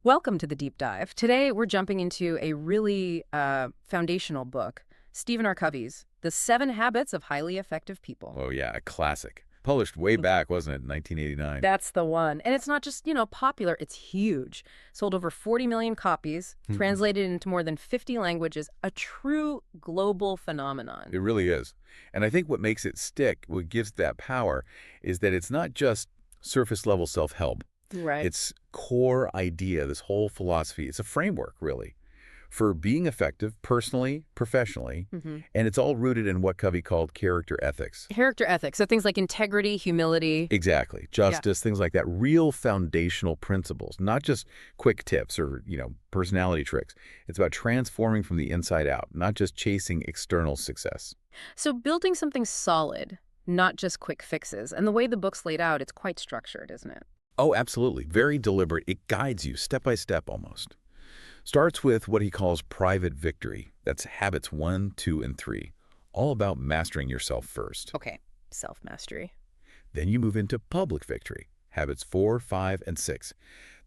Welcome to the deep dive. Today, we're jumping into a really foundational book, Stephen R. Covey's The 7 Habits of Highly Effective People. Oh, yeah, a classic. Published way back, wasn't it, in 1989? That's the one. And it's not just, popular, it's huge. Sold over 40 million copies, translated into more than 50 languages, a true global phenomenon. It really is. And I think what makes it stick, what gives that power, is that it's not just surface-level self-help. Right. Its core idea, this whole philosophy, it's a framework, really, for being effective personally, professionally, and it's all rooted in what Covey called character ethics. Character ethics, so things like integrity, humility. Exactly. Justice, things like that. Real foundational principles, not just quick tips or, personality tricks. It's about transforming from the inside out, not just chasing external success. So building something solid, not just quick fixes. And the way the book's laid out, it's quite structured, isn't it? Oh, absolutely. Very deliberate. It guides you step by step almost. Starts with what he calls private victory. That's habits 1, 2, and 3. All about mastering yourself first. Okay, self-mastery. Then you move into public victory. Habits 4, 5, and 6.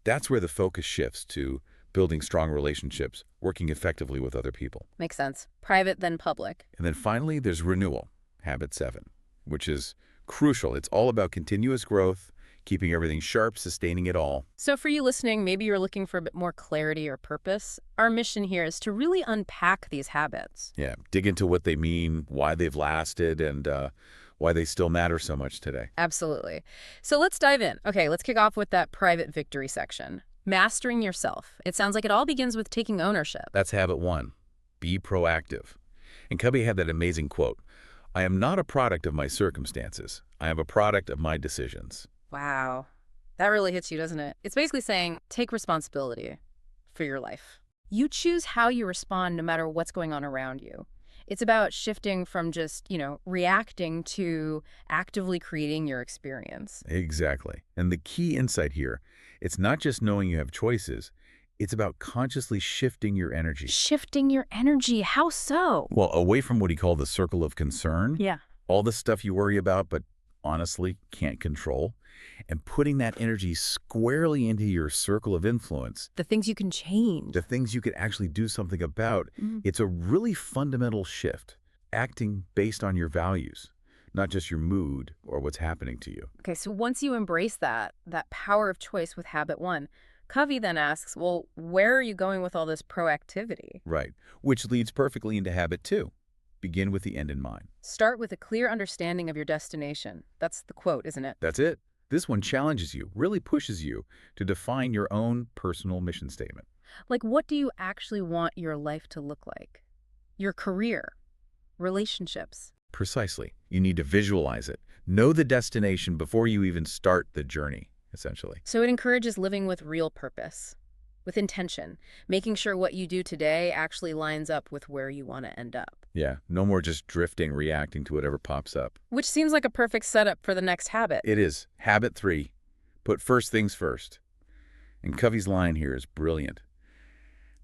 That's where the focus shifts to building strong relationships, working effectively with other people. Makes sense. Private, then public. And then finally, there's renewal. Habit 7, which is crucial. It's all about continuous growth, keeping everything sharp, sustaining it all. So for you listening, maybe you're looking for a bit more clarity or purpose. Our mission here is to really unpack these habits. Yeah, dig into what they mean, why they've lasted, and why they still matter so much today. Absolutely. So let's dive in. Okay, let's kick off with that private victory section. Mastering yourself. It sounds like it all begins with taking ownership. That's habit 1. Be proactive. And Covey had that amazing quote, "I am not a product of my circumstances. I am a product of my decisions." Wow. That really hits you, doesn't it? It's basically saying, take responsibility for your life. You choose how you respond no matter what's going on around you. It's about shifting from just, reacting to actively creating your experience. Exactly. And the key insight here, it's not just knowing you have choices, it's about consciously shifting your energy. Shifting your energy. How so? Well, away from what he called the circle of concern, Yeah. all the stuff you worry about but honestly can't control, and putting that energy squarely into your circle of influence, The things you can change. the things you could actually do something about. It's a really fundamental shift, acting based on your values, not just your mood or what's happening to you. Okay, so once you embrace that power of choice with habit 1, Covey then asks, well, where are you going with all this proactivity? Right, which leads perfectly into habit 2. Begin with the end in mind. Start with a clear understanding of your destination. That's the quote, isn't it? That's it. This one challenges you, really pushes you to define your own personal mission statement. Like, what do you actually want your life to look like? Your career, relationships. Precisely. You need to visualize it. Know the destination before you even start the journey, essentially. So it encourages living with real purpose, with intention, making sure what you do today actually lines up with where you want to end up. Yeah, no more just drifting, reacting to whatever pops up. Which seems like a perfect setup for the next habit. It is. Habit 3. Put first things first. And Covey's line here is brilliant.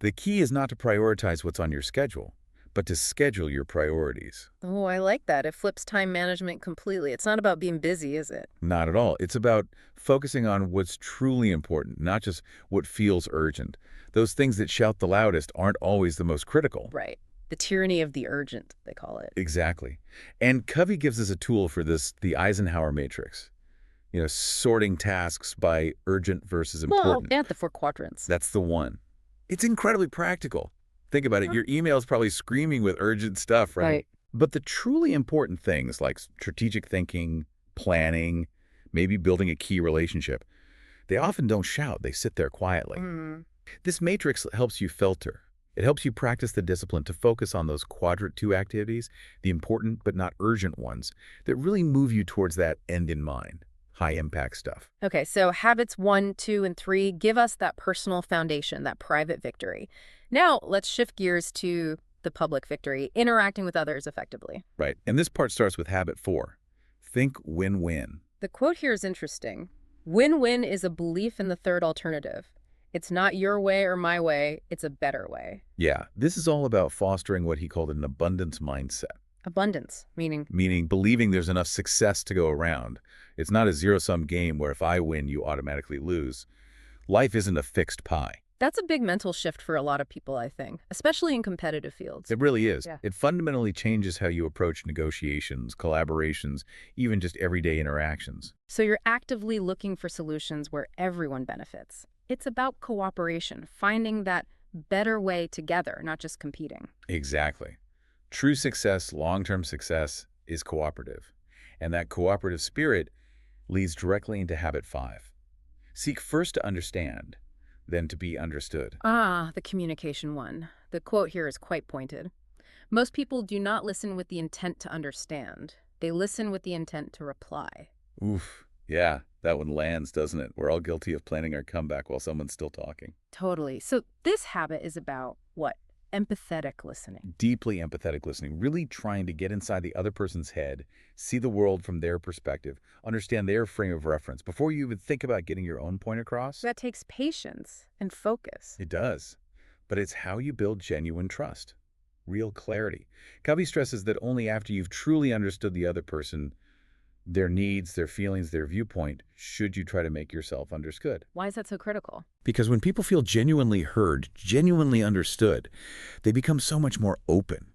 The key is not to prioritize what's on your schedule, but to schedule your priorities. Oh, I like that. It flips time management completely. It's not about being busy, is it? Not at all. It's about focusing on what's truly important, not just what feels urgent. Those things that shout the loudest aren't always the most critical. Right. The tyranny of the urgent, they call it. Exactly. And Covey gives us a tool for this, the Eisenhower matrix. Sorting tasks by urgent versus important. Well, yeah, the 4 quadrants. That's the one. It's incredibly practical. Think about it. Your email is probably screaming with urgent stuff, right? Right. But the truly important things like strategic thinking, planning, maybe building a key relationship, they often don't shout. They sit there quietly. This matrix helps you filter. It helps you practice the discipline to focus on those quadrant 2 activities, the important but not urgent ones, that really move you towards that end in mind, high-impact stuff. Okay, so habits 1, 2, and 3 give us that personal foundation, that private victory. Now, let's shift gears to the public victory, interacting with others effectively. Right. And this part starts with habit 4. Think win-win. The quote here is interesting. Win-win is a belief in the third alternative. It's not your way or my way, it's a better way. Yeah, this is all about fostering what he called an abundance mindset. Abundance, meaning? Meaning believing there's enough success to go around. It's not a zero-sum game where if I win, you automatically lose. Life isn't a fixed pie. That's a big mental shift for a lot of people, I think, especially in competitive fields. It really is. Yeah. It fundamentally changes how you approach negotiations, collaborations, even just everyday interactions. So you're actively looking for solutions where everyone benefits. It's about cooperation, finding that better way together, not just competing. Exactly. True success, long-term success, is cooperative. And that cooperative spirit leads directly into habit 5. Seek first to understand, then to be understood. Ah, the communication one. The quote here is quite pointed. Most people do not listen with the intent to understand. They listen with the intent to reply. Oof. Yeah, that one lands, doesn't it? We're all guilty of planning our comeback while someone's still talking. Totally. So this habit is about what? Empathetic listening. Deeply empathetic listening, really trying to get inside the other person's head, see the world from their perspective, understand their frame of reference before you even think about getting your own point across. That takes patience and focus. It does. But it's how you build genuine trust, real clarity. Covey stresses that only after you've truly understood the other person, their needs, their feelings, their viewpoint, should you try to make yourself understood. Why is that so critical? Because when people feel genuinely heard, genuinely understood, they become so much more open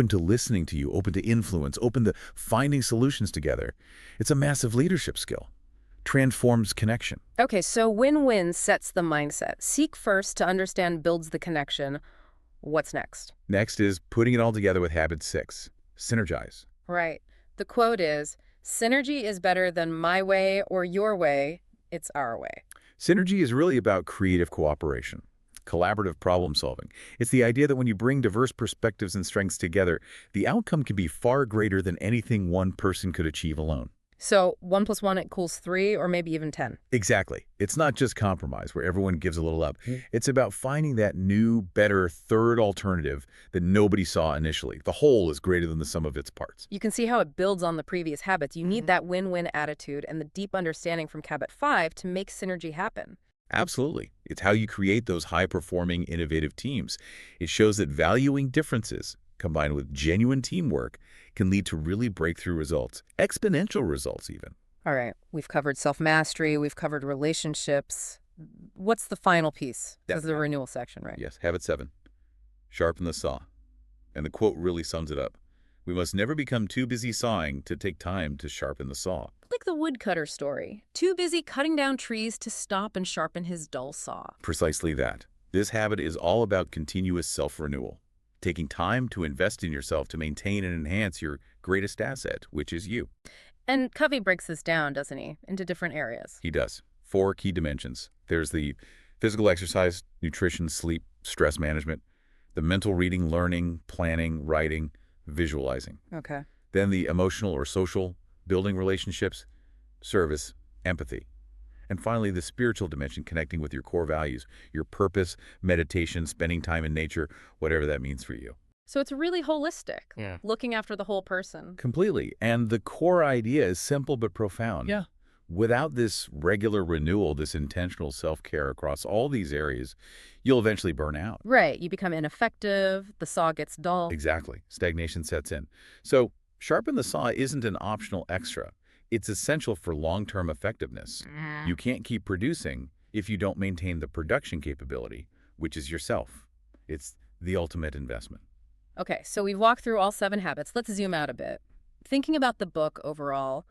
to listening to you, open to influence, open to finding solutions together. It's a massive leadership skill. Transforms connection. Okay, so win-win sets the mindset. Seek first to understand builds the connection. What's next? Next is putting it all together with habit 6, synergize. Right. The quote is, synergy is better than my way or your way. It's our way. Synergy is really about creative cooperation, collaborative problem solving. It's the idea that when you bring diverse perspectives and strengths together, the outcome can be far greater than anything one person could achieve alone. So 1 + 1 = 3 or maybe even 10. Exactly. It's not just compromise where everyone gives a little up. It's about finding that new, better third alternative that nobody saw initially. The whole is greater than the sum of its parts. You can see how it builds on the previous habits. You need that win-win attitude and the deep understanding from habit 5 to make synergy happen. Absolutely. It's how you create those high-performing, innovative teams. It shows that valuing differences, combined with genuine teamwork, can lead to really breakthrough results, exponential results even. All right, we've covered self-mastery, we've covered relationships. What's the final piece? This is the renewal section, right? Yes, habit 7, sharpen the saw. And the quote really sums it up. We must never become too busy sawing to take time to sharpen the saw. Like the woodcutter story. Too busy cutting down trees to stop and sharpen his dull saw. Precisely that. This habit is all about continuous self-renewal, taking time to invest in yourself to maintain and enhance your greatest asset, which is you. And Covey breaks this down, doesn't he, into different areas? He does. 4 key dimensions. There's the physical exercise, nutrition, sleep, stress management, the mental reading, learning, planning, writing, visualizing. Okay. Then the emotional or social, building relationships, service, empathy. And finally, the spiritual dimension, connecting with your core values, your purpose, meditation, spending time in nature, whatever that means for you. So it's really holistic, looking after the whole person. Completely. And the core idea is simple but profound. Yeah. Without this regular renewal, this intentional self-care across all these areas, you'll eventually burn out. Right. You become ineffective, the saw gets dull. Exactly. Stagnation sets in. So sharpen the saw isn't an optional extra. It's essential for long-term effectiveness. You can't keep producing if you don't maintain the production capability, which is yourself. It's the ultimate investment. Okay, so we've walked through all 7 habits. Let's zoom out a bit. Thinking about the book overall,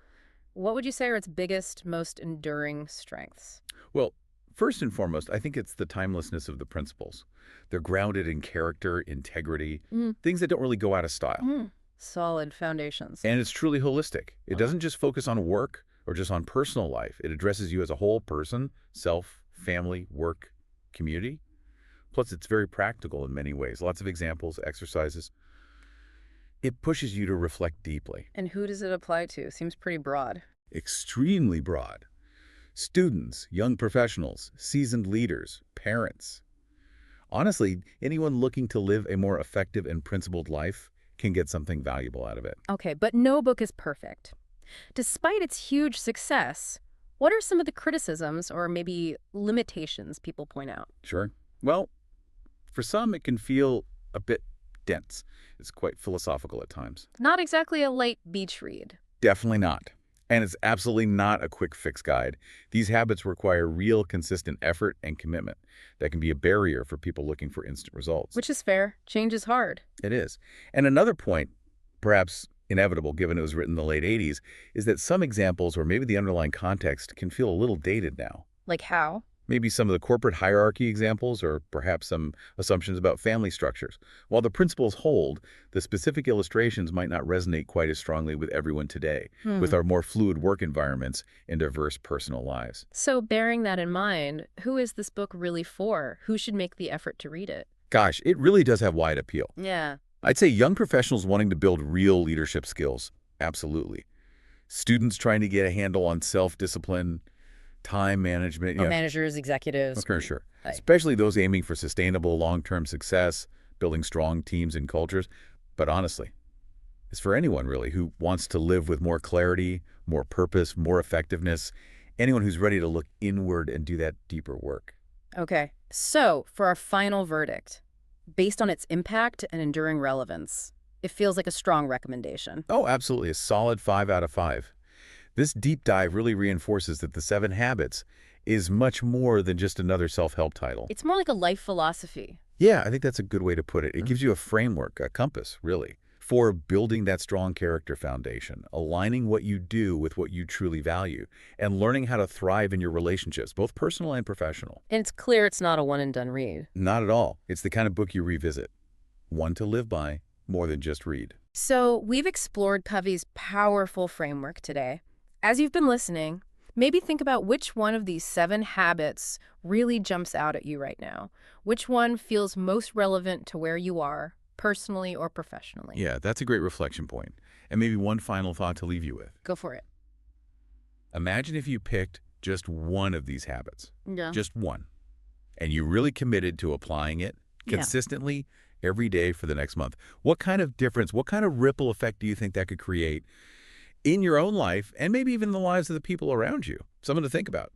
what would you say are its biggest, most enduring strengths? Well, first and foremost, I think it's the timelessness of the principles. They're grounded in character, integrity, things that don't really go out of style. Solid foundations. And it's truly holistic. It doesn't just focus on work or just on personal life. It addresses you as a whole person, self, family, work, community. Plus, it's very practical in many ways. Lots of examples, exercises. It pushes you to reflect deeply. And who does it apply to? Seems pretty broad. Extremely broad. Students, young professionals, seasoned leaders, parents. Honestly, anyone looking to live a more effective and principled life can get something valuable out of it. Okay, but no book is perfect. Despite its huge success, what are some of the criticisms or maybe limitations people point out? Sure. Well, for some, it can feel a bit dense. It's quite philosophical at times. Not exactly a light beach read. Definitely not. And it's absolutely not a quick fix guide. These habits require real, consistent effort and commitment that can be a barrier for people looking for instant results. Which is fair. Change is hard. It is. And another point, perhaps inevitable given it was written in the late 80s, is that some examples or maybe the underlying context can feel a little dated now. Like how? Maybe some of the corporate hierarchy examples or perhaps some assumptions about family structures. While the principles hold, the specific illustrations might not resonate quite as strongly with everyone today, with our more fluid work environments and diverse personal lives. So bearing that in mind, who is this book really for? Who should make the effort to read it? Gosh, it really does have wide appeal. Yeah. I'd say young professionals wanting to build real leadership skills, absolutely. Students trying to get a handle on self-discipline, time management. Managers, executives. Sure. Especially those aiming for sustainable long-term success, building strong teams and cultures. But honestly, it's for anyone really who wants to live with more clarity, more purpose, more effectiveness, anyone who's ready to look inward and do that deeper work. Okay. So for our final verdict, based on its impact and enduring relevance, it feels like a strong recommendation. Oh, absolutely. A solid 5 out of 5. This deep dive really reinforces that The 7 Habits is much more than just another self-help title. It's more like a life philosophy. Yeah, I think that's a good way to put it. It gives you a framework, a compass, really, for building that strong character foundation, aligning what you do with what you truly value, and learning how to thrive in your relationships, both personal and professional. And it's clear it's not a one-and-done read. Not at all. It's the kind of book you revisit. One to live by, more than just read. So we've explored Covey's powerful framework today. As you've been listening, maybe think about which one of these 7 habits really jumps out at you right now. Which one feels most relevant to where you are, personally or professionally? Yeah, that's a great reflection point. And maybe one final thought to leave you with. Go for it. Imagine if you picked just one of these habits. Yeah. Just one. And you really committed to applying it consistently every day for the next month. What kind of difference, what kind of ripple effect do you think that could create in your own life and maybe even the lives of the people around you? Something to think about.